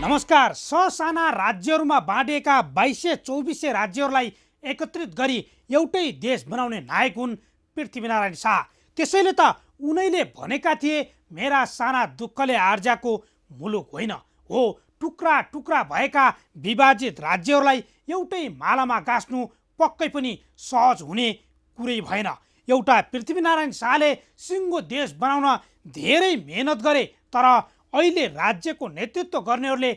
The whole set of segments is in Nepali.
नमस्कार। ससाना राज्यहरूमा बाँडिएका 2224 राज्यहरूलाई एकत्रित गरी एउटै देश बनाउने नायक हुन् पृथ्वीनारायण शाह। त्यसैले त उनैले भनेका थिए, मेरा साना दुःखले आर्जाको मुलुक होइन हो। टुक्रा टुक्रा भएका विभाजित राज्यहरूलाई एउटै मालामा गाँस्नु पक्कै पनि सहज हुने कुरै भएन। एउटा पृथ्वीनारायण शाहले सिङ्गो देश बनाउन धेरै मेहनत गरे, तर अहिले राज्यको नेतृत्व गर्नेहरूले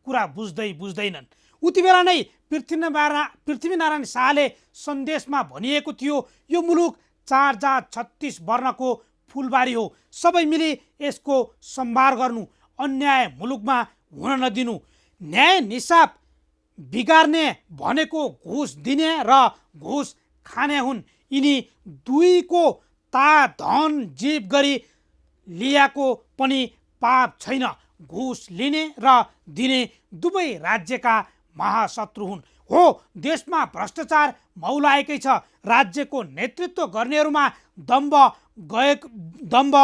कुरा बुझ्दैनन्। उति बेला नै पृथ्वीनारायण शाहले सन्देशमा भनिएको थियो, यो मुलुक 4 जात 36 वर्णको फुलबारी हो, सबै मिली यसको सम्भार गर्नु, अन्याय मुलुकमा हुन नदिनु। न्याय निसाब बिगार्ने भनेको घुस दिने र घुस खाने हुन्। यिनी दुईको धन जीव गरी लिएको पनि पाप छैन। घुस लिने र दिने दुवै राज्यका महाशत्रु हुन्। हो, देशमा भ्रष्टाचार मौलाएकै छ। राज्यको नेतृत्व गर्नेहरूमा दम्भ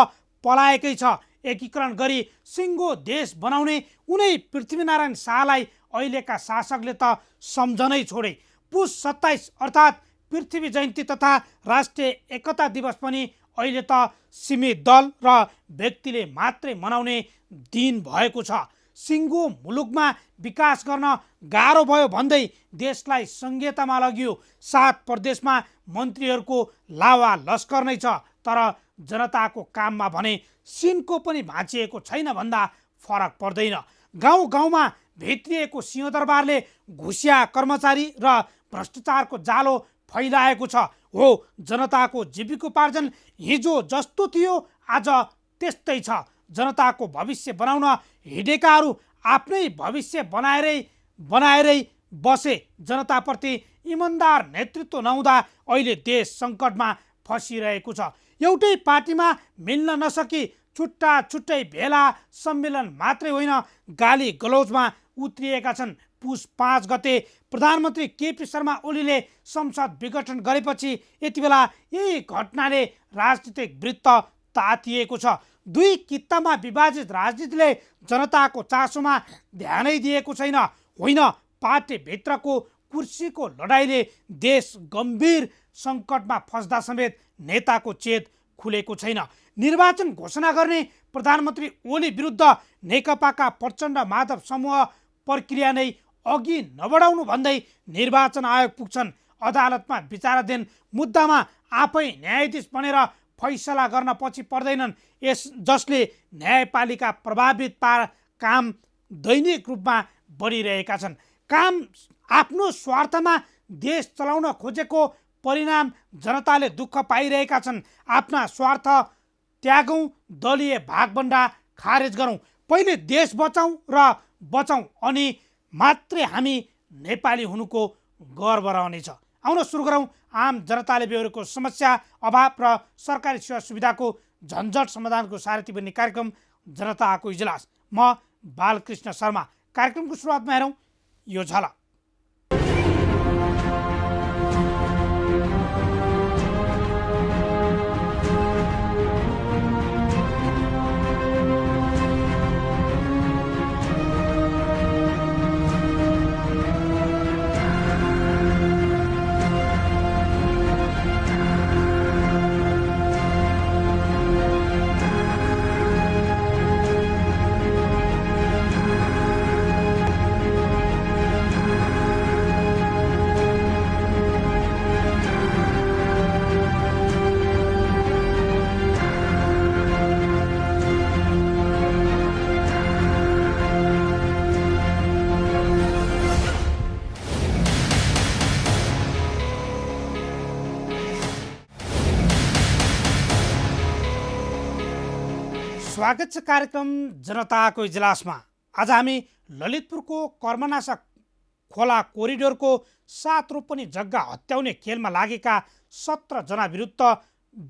पलाएकै छ। एकीकरण गरी सिङ्गो देश बनाउने उनै पृथ्वीनारायण शाहलाई अहिलेका शासकले त सम्झनै छोडे। पुस 27 अर्थात् पृथ्वी जयन्ती तथा राष्ट्रिय एकता दिवस पनि अहिले त सीमित दल र व्यक्तिले मात्रै मनाउने दिन भएको छ। सिङ्गो मुलुकमा विकास गर्न गाह्रो भयो भन्दै देशलाई संघीयतामा लगियो। 7 प्रदेशमा मन्त्रीहरूको लावा लस्कर नै छ, तर जनताको काममा भने सिनको पनि भाँचिएको छैन भन्दा फरक पर्दैन। गाउँ गाउँमा भित्रिएको सिंहदरबारले घुसिया कर्मचारी र भ्रष्टाचारको जालो फैलाएको छ। हो, जनताको जीविकोपार्जन हिजो जस्तो थियो आज त्यस्तै छ। जनताको भविष्य बनाउन हिँडेकाहरू आफ्नै भविष्य बनाएरै बसे। जनताप्रति इमान्दार नेतृत्व नहुँदा अहिले देश सङ्कटमा फसिरहेको छ। एउटै पार्टीमा मिल्न नसकी छुट्टा छुट्टै भेला सम्मेलन मात्रै होइन, गाली गलौजमा उत्रिएका छन्। पुस 5 गते प्रधानमन्त्री केपी शर्मा ओलीले संसद विघटन गरेपछि यति बेला यही घटनाले राजनीतिक वृत्त तातिएको छ। दुई कित्तामा विभाजित राजनीतिले जनताको चासोमा ध्यानै दिएको छैन। होइन, पार्टीभित्रको कुर्सीको लडाइँले देश गम्भीर सङ्कटमा फस्दा समेत नेताको चेत खुलेको छैन। निर्वाचन घोषणा गर्ने प्रधानमन्त्री ओली विरुद्ध नेकपाका प्रचण्ड माधव समूह प्रक्रिया नै अघि नबढाउनु भन्दै निर्वाचन आयोग पुग्छन्। अदालतमा विचाराधीन मुद्दामा आफै न्यायाधीश बनेर फैसला गर्न पछि पर्दैनन्, जसले न्यायपालिका प्रभावित काम दैनिक रूपमा बढिरहेका छन्। काम आफ्नो स्वार्थमा देश चलाउन खोजेको परिणाम जनताले दुःख पाइरहेका छन्। आफ्ना स्वार्थ त्यागौँ, दलीय भागभण्डा खारेज गरौँ। पहिले देश बचाउँ र बचाउँ, अनि मात्रै हामी नेपाली हुनुको गर्व रहनेछ। आउन सुरु गरौँ आम जनताले बेहोरेको समस्या, अभाव र सरकारी सेवा सुविधाको झन्झट समाधानको सारथी बन्ने कार्यक्रम जनताको इजलास। म बालकृष्ण शर्मा। कार्यक्रमको सुरुवातमा हेरौँ यो झलक। स्वागत छ कार्यक्रम जनताको इजलासमा। आज हामी ललितपुरको कर्मनाशा खोला कोरिडोरको 7 रोपनी जग्गा हत्याउने खेलमा लागेका 17 जना विरुद्ध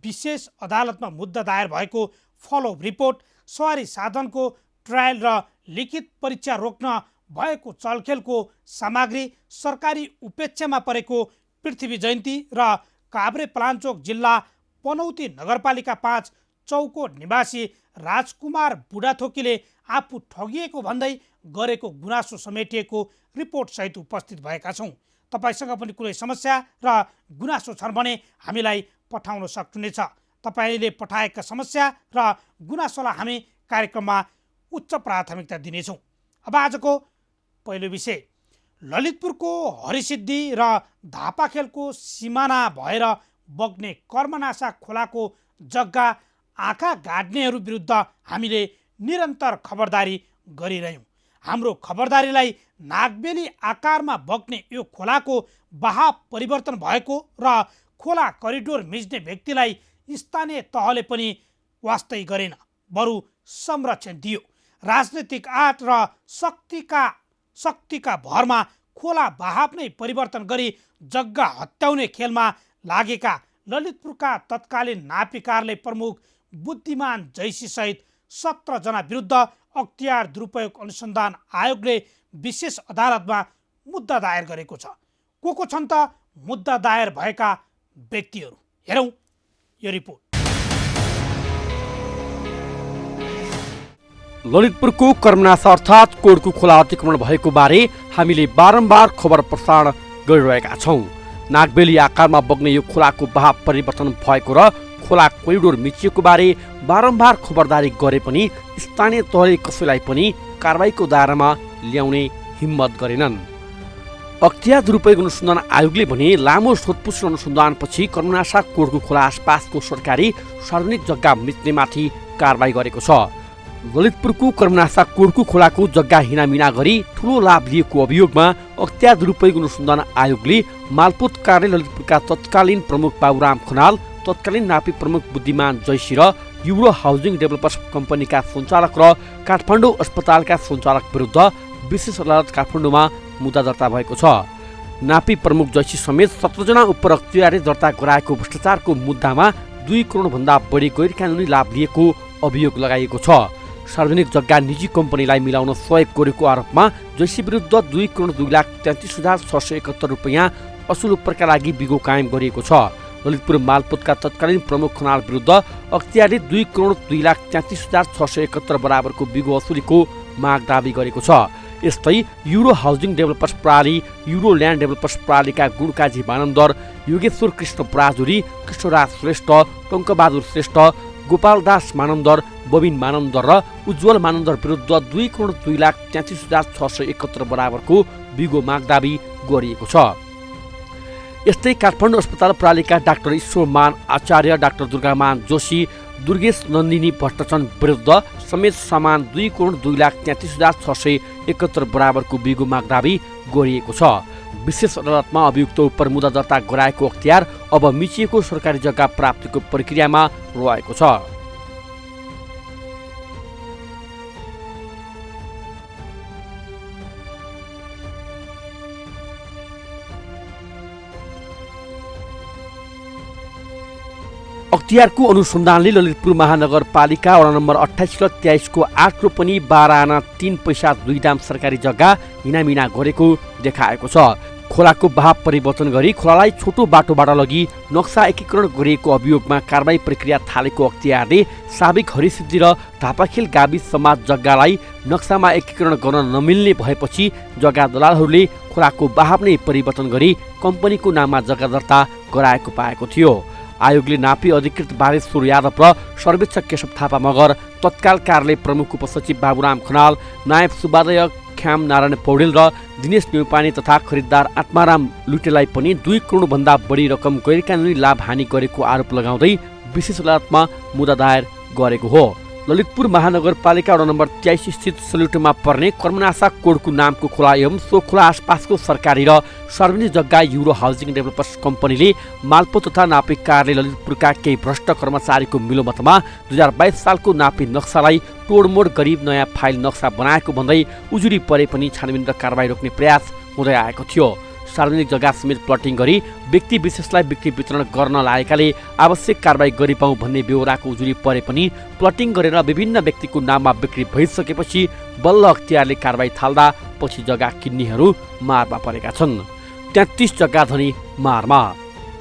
विशेष अदालतमा मुद्दा दायर भएको फलोअप रिपोर्ट, सवारी साधनको ट्रायल र लिखित परीक्षा रोक्न भएको चलखेलको सामग्री, सरकारी उपेक्षामा परेको पृथ्वी जयन्ती र काभ्रेपलाञ्चोक जिल्ला पनौती नगरपालिका 5 चौकोट निवासी राजकुमार बुढाथोकीले आफू ठगिएको भन्दै गरेको गुनासो समेटिएको रिपोर्टसहित उपस्थित भएका छौँ। तपाईसँग पनि कुनै समस्या र गुनासो छन् भने हामीलाई पठाउन सक्नुहुनेछ। तपाईँले पठाएका समस्या र गुनासोलाई हामी कार्यक्रममा उच्च प्राथमिकता दिनेछौँ। अब आजको पहिलो विषय, ललितपुरको हरिसिद्धि र धापाखेलको सिमाना भएर बग्ने कर्मनासा खोलाको जग्गा आँखा गाड्नेहरू विरुद्ध हामीले निरन्तर खबरदारी गरिरह्यौँ। हाम्रो खबरदारीलाई नागबेली आकारमा बग्ने यो खोलाको बहाव परिवर्तन भएको र खोला करिडोर मिच्ने व्यक्तिलाई स्थानीय तहले पनि वास्तै गरेन, बरु संरक्षण दियो। राजनीतिक आँट र शक्तिका भरमा खोला बहाव नै परिवर्तन गरी जग्गा हत्याउने खेलमा लागेका ललितपुरका तत्कालीन नापी कार्यालय प्रमुख बुद्धिमान जैसी सहित 17 जना विरुद्ध अख्तियार दुरुपयोग अनुसन्धान आयोगले विशेष अदालतमा मुद्दा दायर गरेको छ। को छन् त मुद्दा दायर भएका व्यक्तिहरू? हेरौँ यो रिपोर्ट। ललितपुरको कर्मनासा अर्थात् कोडको खोला अतिक्रमण भएको बारे हामीले बारम्बार खबर प्रसारण गरिरहेका छौँ। नागबेली आकारमा बग्ने यो खोलाको बहाव परिवर्तन भएको र खोला कोरिडोर मिचिएको बारे बारम्बार खबरदारी गरे पनि स्थानीय तहले कसैलाई पनि कारबाहीको दायरामा ल्याउने हिम्मत गरेनन्। अख्तियार दुरुपयोग अनुसन्धान आयोगले भने लामो सोधपुछ अनुसन्धानपछि कर्मनासा कोडको खोला आसपासको सरकारी सार्वजनिक जग्गा मिच्नेमाथि कारबाही गरेको छ। ललितपुरको कर्मनासा कोडको खोलाको जग्गा हिनामिना गरी ठूलो लाभ लिएको अभियोगमा अख्तियार दुरुपयोग अनुसन्धान आयोगले मालपोत कार्यालय ललितपुरका तत्कालीन प्रमुख बाबुराम खनाल, तत्कालीन नापी प्रमुख बुद्धिमान जैसी र युरो हाउसिङ डेभलपर्स कम्पनीका सञ्चालक र काठमाडौँ अस्पतालका सञ्चालक विरुद्ध विशेष अदालत काठमाडौँमा मुद्दा दर्ता भएको छ। नापी प्रमुख जैसी समेत 17 जना उप अख्तियारले दर्ता गराएको भ्रष्टाचारको मुद्दामा 2 करोडभन्दा बढी गैर कानुनी लाभ लिएको अभियोग लगाइएको छ। सार्वजनिक जग्गा निजी कम्पनीलाई मिलाउन सहयोग गरेको आरोपमा जैसी विरुद्ध 2,33,671 रुपैयाँ असुल उपरका लागि बिगो कायम गरिएको छ। ललितपुर मालपोतका तत्कालीन प्रमुख खनाल विरुद्ध अख्तियारले 2,33,671 बराबरको बिगो असुलीको माग दाबी गरेको छ। यस्तै युरो हाउसिङ डेभलपर्स प्रणाली, युरो ल्यान्ड डेभलपर्स प्रणालीका गुणकाजी मानन्दर, योगेश्वर कृष्ण पराजुली, कृष्णराज श्रेष्ठ, टङ्कबहादुर श्रेष्ठ, गोपालदास मानन्दर, बबिन मानन्दर र उज्जवल मानन्दर विरुद्ध 2,33,671 बराबरको बिगो माग दाबी गरिएको छ। यस्तै काठमाडौँ अस्पताल प्रणालीका डाक्टर ईश्वरमान आचार्य, डाक्टर दुर्गामान जोशी, दुर्गेश नन्दिनी भट्टचन विरुद्ध समेत समान 2,33,671 बराबरको बिगो माग दाबी गरिएको छ। विशेष अदालतमा अभियुक्त उप मुद्दा दर्ता गराएको अख्तियार अब मिचिएको सरकारी जग्गा प्राप्तिको प्रक्रियामा रहेको छ। अख्तियारको अनुसन्धानले ललितपुर महानगरपालिका वडा नम्बर 28 र 23 को 8 रोपनी 12 आना 3 पैसा 2 दाम सरकारी जग्गा हिनामिना गरेको देखाएको छ। खोलाको बहाव परिवर्तन गरी खोलालाई छोटो बाटोबाट लगी नक्सा एकीकरण गरिएको अभियोगमा कारबाही प्रक्रिया थालेको अख्तियारले साबिक हरिसिद्धि र धापाखेल गाविस समाज जग्गालाई नक्सामा एकीकरण गर्न नमिल्ने भएपछि जग्गा दलालहरूले खोलाको बहाव नै परिवर्तन गरी कम्पनीको नाममा जग्गा दर्ता गराएको पाएको थियो। आयोगले नापी अधिकृत बालेश्वर यादव र सर्वेक्षक केशव थापा मगर, तत्काल कार्यालय प्रमुख उपसचिव बाबुराम खनाल, नायब सुबादय ख्याम नारायण पौडेल र दिनेश न्यौपाने तथा खरिददार आत्माराम लुटेलाई पनि 2 करोडभन्दा बढी रकम गैरकानुनी लाभ हानि गरेको आरोप लगाउँदै विशेष अदालतमा मुद्दा दायर गरेको हो। ललितपुर महानगरपालिका वडा नम्बर 23 स्थित सल्युटोमा पर्ने कर्मनासा कोडको नामको खोला एवं सो खोला आसपासको सरकारी र सार्वजनिक जग्गा युरो हाउसिङ डेभलपर्स कम्पनीले मालपो तथा नापी कार्यालय ललितपुरका केही भ्रष्ट कर्मचारीको मिलोमतमा 2022 सालको नापी नक्सालाई तोडमोड गरी नयाँ फाइल नक्सा बनाएको भन्दै उजुरी परे पनि छानबिन र कारबाही रोक्ने प्रयास हुँदै आएको थियो। सार्वजनिक जग्गा समेत प्लटिङ गरी व्यक्ति विशेषलाई बिक्री वितरण गर्न लागेकाले आवश्यक कारबाही गरिपाउँ भन्ने बेहोराको उजुरी परे पनि प्लटिङ गरेर विभिन्न व्यक्तिको नाममा बिक्री भइसकेपछि बल्ल अख्तियारले कारबाही थाल्दा पछि जग्गा किन्नेहरू मारमा परेका छन्। 33 जग्गा धनी मारमा।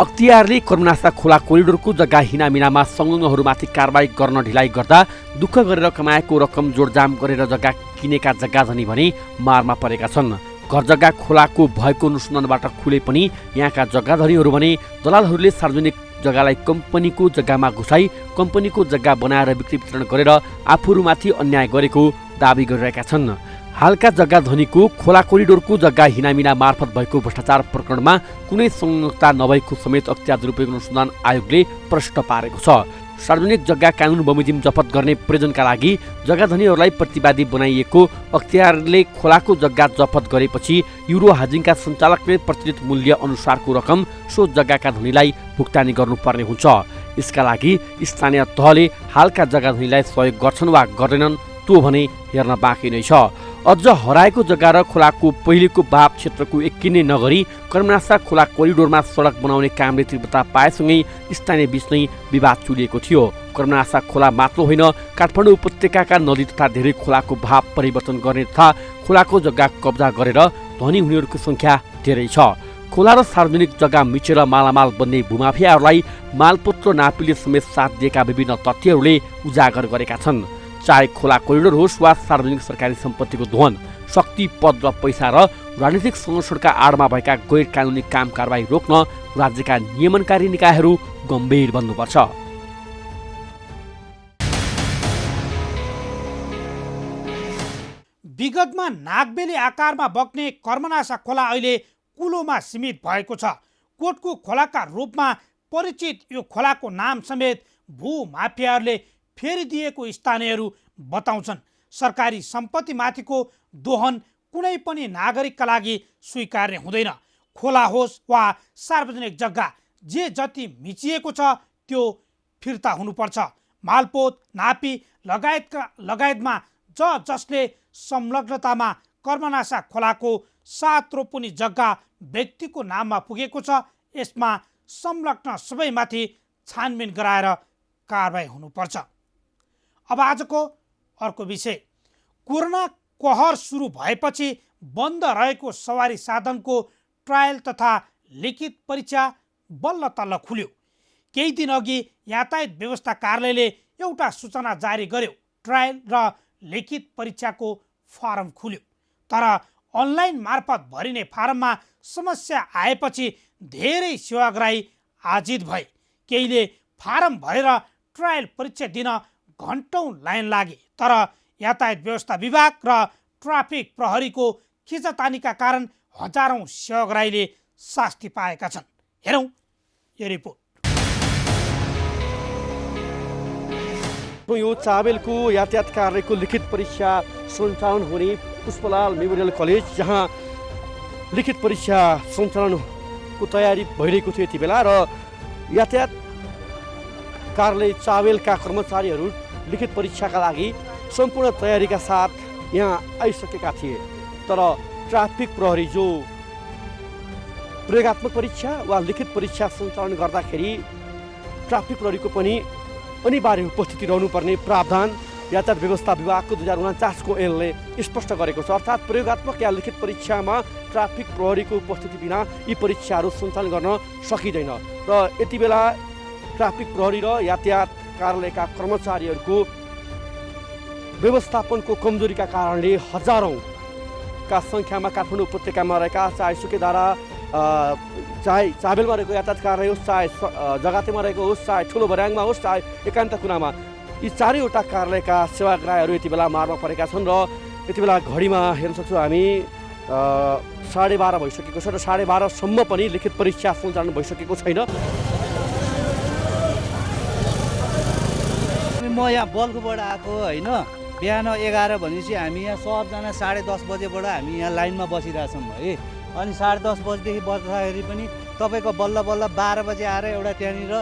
अख्तियारले कर्मनासा खोला कोरिडोरको जग्गा हिनामिनामा संलग्नहरूमाथि कारबाही गर्न ढिलाइ गर्दा दुःख गरेर कमाएको रकम जोडजाम गरेर जग्गा किनेका जग्गा धनी भने मारमा परेका छन्। घर जग्गा खोलाको भएको अनुसन्धानबाट खुले पनि यहाँका जग्गाधनीहरू भने दलालहरूले सार्वजनिक जग्गालाई कम्पनीको जग्गामा घुसाई कम्पनीको जग्गा बनाएर बिक्री वितरण गरेर आफूहरूमाथि अन्याय गरेको दाबी गरिरहेका छन्। हालका जग्गा धनीको खोला कोरिडोरको जग्गा हिनामिना मार्फत भएको भ्रष्टाचार प्रकरणमा कुनै संलग्नता नभएको समेत अख्तियार दुरुपयोग अनुसन्धान आयोगले प्रश्न पारेको छ। सार्वजनिक जग्गा कानुन बमोजिम जफत गर्ने प्रयोजनका लागि जग्गा धनीहरूलाई प्रतिवादी बनाइएको अख्तियारले खोलाको जग्गा जफत गरेपछि युरो हाजिङका सञ्चालकले प्रचलित मूल्य अनुसारको रकम सो जग्गाका धनीलाई भुक्तानी गर्नुपर्ने हुन्छ। यसका लागि स्थानीय तहले हालका जग्गा धनीलाई सहयोग गर्छन् वा गर्दैनन् त्यो भने हेर्न बाँकी नै छ। अझ हराएको जग्गा र खोलाको पहिलेको बाब क्षेत्रको एकिने नगरी कर्मनासा खोला कोरिडोरमा सडक बनाउने कामले तीव्रता पाएसँगै स्थानीय बीच नै विवाद चुलिएको थियो। कर्मनासा खोला मात्र होइन, काठमाडौँ उपत्यकाका नदी तथा धेरै खोलाको भाव परिवर्तन गर्ने तथा खोलाको जग्गा कब्जा गरेर धनी हुनेहरूको सङ्ख्या धेरै छ। खोला र सार्वजनिक जग्गा मिचेर मालामाल बन्ने भूमाफियाहरूलाई मालपत्र नापीले समेत साथ दिएका विभिन्न तथ्यहरूले उजागर गरेका छन्। चाहे खोला कोरिडोर होस् वा सार्वजनिक सरकारी सम्पत्तिको दोहन, शक्ति, पद र पैसा र राजनीतिक संरक्षणका आडमा भएका गैर कानुनी काम कारबाही रोक्न राज्यका नियमनकारी निकायहरू गम्भीर बन्नुपर्छ। विगतमा नागबेली आकारमा बग्ने कर्मनासा खोला अहिले कुलोमा सीमित भएको छ। कोटको खोलाका रूपमा परिचित यो खोलाको नाम समेत भूमाफियाहरूले फेरिदिएको स्थानीयहरू बताउँछन्। सरकारी सम्पत्तिमाथिको दोहन कुनै पनि नागरिकका लागि स्वीकार्य हुँदैन। खोला होस् वा सार्वजनिक जग्गा, जे जति मिचिएको छ त्यो फिर्ता हुनुपर्छ। मालपोत, नापी लगायतमा जसले संलग्नतामा कर्मनासा खोलाको 7 रोपनी जग्गा व्यक्तिको नाममा पुगेको छ, यसमा संलग्न सबैमाथि छानबिन गराएर कारबाही हुनुपर्छ। अब आजको अर्को विषय, कोरोना कहर सुरु भएपछि बन्द रहेको सवारी साधनको ट्रायल तथा लिखित परीक्षा बल्ल तल्ल खुल्यो। केही दिन अघि यातायात व्यवस्था कार्यालयले एउटा सूचना जारी गर्यो, ट्रायल र लिखित परीक्षाको फारम खुल्यो। तर अनलाइन मार्फत भरिने फारममा समस्या आएपछि धेरै सेवाग्राही आजित भए। केहीले फारम भरेर ट्रायल परीक्षा दिन घन्टौँ लाइन लागे, तर यातायात व्यवस्था विभाग र ट्राफिक प्रहरीको खिचातानीका कारण हजारौं सेवाग्राहीले शास्ति पाएका छन्। हेरौँ यो रिपोर्ट। यो चाबेलको यातायात कार्यालयको लिखित परीक्षा सञ्चालन हुने पुष्पलाल मेमोरियल कलेज, जहाँ लिखित परीक्षा सञ्चालनको तयारी भइरहेको थियो यति बेला, र यातायात कार्यालय चाबेलका कर्मचारीहरू लिखित परीक्षाका लागि सम्पूर्ण तयारीका साथ यहाँ आइसकेका थिए। तर ट्राफिक प्रहरी जो प्रयोगात्मक परीक्षा वा लिखित परीक्षा सञ्चालन गर्दाखेरि ट्राफिक प्रहरीको पनि अनिवार्य उपस्थिति रहनुपर्ने प्रावधान यातायात व्यवस्था विभागको 2049 ऐनले स्पष्ट गरेको छ। अर्थात् प्रयोगात्मक या लिखित परीक्षामा ट्राफिक प्रहरीको उपस्थिति बिना यी परीक्षाहरू सञ्चालन गर्न सकिँदैन। र यति बेला ट्राफिक प्रहरी र यातायात कार्यालयका कर्मचारीहरूको व्यवस्थापनको कमजोरीका कारणले हजारौंका सङ्ख्यामा काठमाडौँ उपत्यकामा रहेका, चाहे सुकेदारा, चाहे चाबेलमा रहेको यातायात कार्यालय होस्, चाहे जगातेमा रहेको होस्, चाहे ठुलो बर्याङमा होस्, चाहे एकान्त कुनामा, यी चारैवटा कार्यालयका सेवाग्राहीहरू यति बेला मारमा परेका छन्। र यति बेला घडीमा हेर्न सक्छौँ हामी 12:30 भइसकेको छ र 12:30सम्म पनि लिखित परीक्षा सञ्चालन भइसकेको छैन। म यहाँ बल्कुबाट आएको होइन, बिहान 11 भनेपछि हामी यहाँ सबजना 10:30 बजेबाट हामी यहाँ लाइनमा बसिरहेछौँ है। अनि 10:30 बजेदेखि बस्दाखेरि पनि तपाईँको बल्ल बल्ल 12 बजे आएर एउटा त्यहाँनिर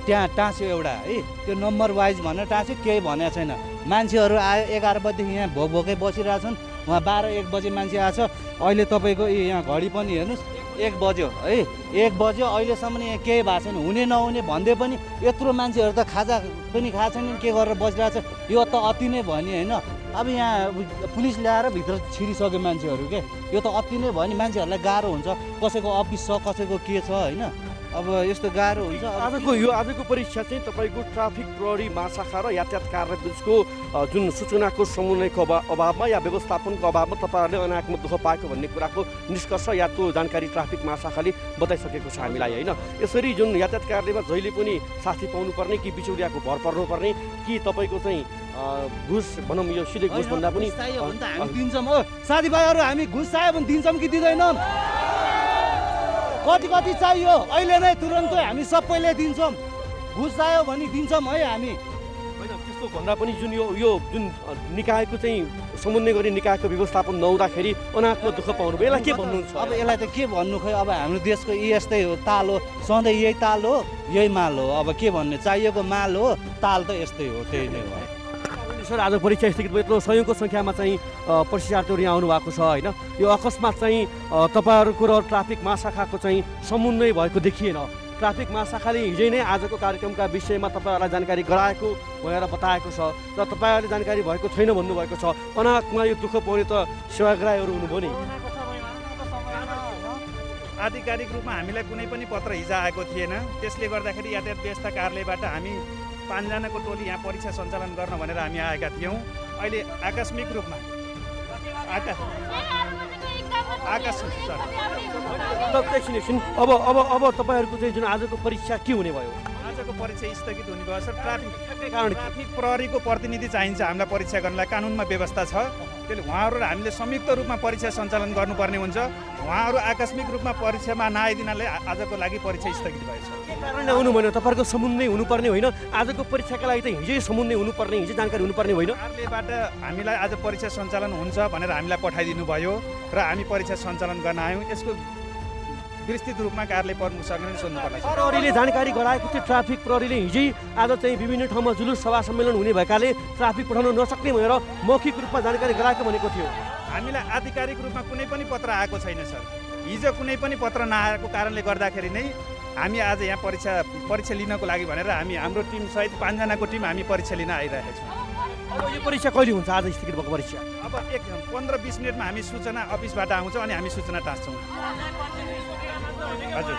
त्यहाँ टाँस्यो एउटा है, त्यो नम्बर वाइज भनेर टाँस्यो, केही भनेको छैन। मान्छेहरू आयो 11 बजेदेखि यहाँ भोकै बसिरहेछन्, उहाँ 12-1 बजे मान्छे आएछ। अहिले तपाईँको यहाँ घडी पनि हेर्नुहोस् 1 बज्यो है, 1 बज्यो, अहिलेसम्म यहाँ केही भएको छैन। हुने नहुने भन्दै पनि यत्रो मान्छेहरू त खाजा पनि खाएको छैन, के गरेर बसिरहेछ, यो त अति नै भयो नि होइन। अब यहाँ पुलिस ल्याएर भित्र छिरिसक्यो मान्छेहरू के, यो त अति नै भयो नि। मान्छेहरूलाई गाह्रो हुन्छ, कसैको अफिस छ, कसैको के छ होइन। अब यस्तो गाह्रो हुन्छ। आजको परीक्षा चाहिँ तपाईँको ट्राफिक प्रहरी महाशाखा र यातायात कार्यालय बिचको जुन सूचनाको समन्वयको अभावमा या व्यवस्थापनको अभावमा तपाईँहरूले अनायासमा दुःख पाएको भन्ने कुराको निष्कर्ष या त्यो जानकारी ट्राफिक महाशाखाले बताइसकेको छ हामीलाई होइन। यसरी जुन यातायात कार्यालयमा जहिले पनि साथी पाउनुपर्ने कि बिचौलियाको भर पर्नुपर्ने कि तपाईँको चाहिँ घुस भनौँ यो सिधै घुस भन्दा पनि हामी दिन्छौँ हो साथीभाइहरू, हामी घुस चाहियो भने दिन्छौँ कि दिँदैनौँ? कति कति चाहियो अहिले नै तुरन्तै हामी सबैले दिन्छौँ। घुस चाहियो भने दिन्छौँ है हामी। होइन त्यस्तो भन्दा पनि जुन यो जुन निकायको चाहिँ समन्वय गर्ने निकायको व्यवस्थापन नहुँदाखेरि अनात्म दुःख पाउनु भयो। यसलाई के भन्नुहुन्छ? अब यसलाई त के भन्नु खै, अब हाम्रो देशको यस्तै हो, ताल हो, सधैँ यही ताल हो यही माल हो। अब के भन्ने, चाहिएको माल हो, ताल त यस्तै हो, त्यही नै हो। सर आज परीक्षा स्थगित भयो, यत्रो सयौँको सङ्ख्यामा चाहिँ परीक्षार्थीहरू यहाँ आउनुभएको छ होइन। यो अकस्मात चाहिँ तपाईँहरूको र ट्राफिक महाशाखाको चाहिँ समन्वय भएको देखिएन। ट्राफिक महाशाखाले हिजै नै आजको कार्यक्रमका विषयमा तपाईँहरूलाई जानकारी गराएको भनेर बताएको छ र तपाईँहरूले जानकारी भएको छैन भन्नुभएको छ। अनाकमा यो दुःख पाउने त सेवाग्राहीहरू हुनुभयो नि। आधिकारिक रूपमा हामीलाई कुनै पनि पत्र हिजो आएको थिएन। त्यसले गर्दाखेरि यातायात व्यवस्था कार्यालयबाट हामी 5 जनाको टोली यहाँ परीक्षा सञ्चालन गर्न भनेर हामी आएका थियौँ। अहिले आकस्मिक रूपमा एकछिन अब तपाईँहरूको चाहिँ जुन आजको परीक्षा के हुने भयो? आजको परीक्षा स्थगित हुने भयो सर। ट्राफिक प्रहरीको प्रतिनिधि चाहिन्छ हामीलाई परीक्षा गर्नलाई, कानुनमा व्यवस्था छ। त्यसले उहाँहरू र हामीले संयुक्त रूपमा परीक्षा सञ्चालन गर्नुपर्ने हुन्छ। उहाँहरू आकस्मिक रूपमा परीक्षामा नआइदिनाले आजको लागि परीक्षा स्थगित भएछ। के कारणले हुनु भएन? तपाईँहरूको समन्वय हुनुपर्ने होइन? आजको परीक्षाका लागि त हिजै समन्वय हुनुपर्ने, हिजै जानकारी हुनुपर्ने होइन? कार्यालयबाट हामीलाई आज परीक्षा सञ्चालन हुन्छ भनेर हामीलाई पठाइदिनु भयो र हामी परीक्षा सञ्चालन गर्न आयौँ। यसको विस्तृत रूपमा कार्यालय प्रमुख सरले सोध्नुपर्ने छ। प्रहरीले जानकारी गराएको थियो, ट्राफिक प्रहरीले हिजै आज चाहिँ विभिन्न ठाउँमा जुलुस सभा सम्मेलन हुने भएकाले ट्राफिक पठाउन नसक्ने भनेर मौखिक रूपमा जानकारी गराएको भनेको थियो। हामीलाई आधिकारिक रूपमा कुनै पनि पत्र आएको छैन सर। हिजो कुनै पनि पत्र नआएको कारणले गर्दाखेरि नै हामी आज यहाँ परीक्षा लिनको लागि भनेर हाम्रो टिम सहित 5 जनाको टिम हामी परीक्षा लिन आइरहेका छौँ। अब यो परीक्षा कहिले हुन्छ? आज स्थगित भएको परीक्षा अब 15-20 मिनटमा हामी सूचना अफिसबाट आउँछौँ अनि हामी सूचना टाँस्छौँ। हजुर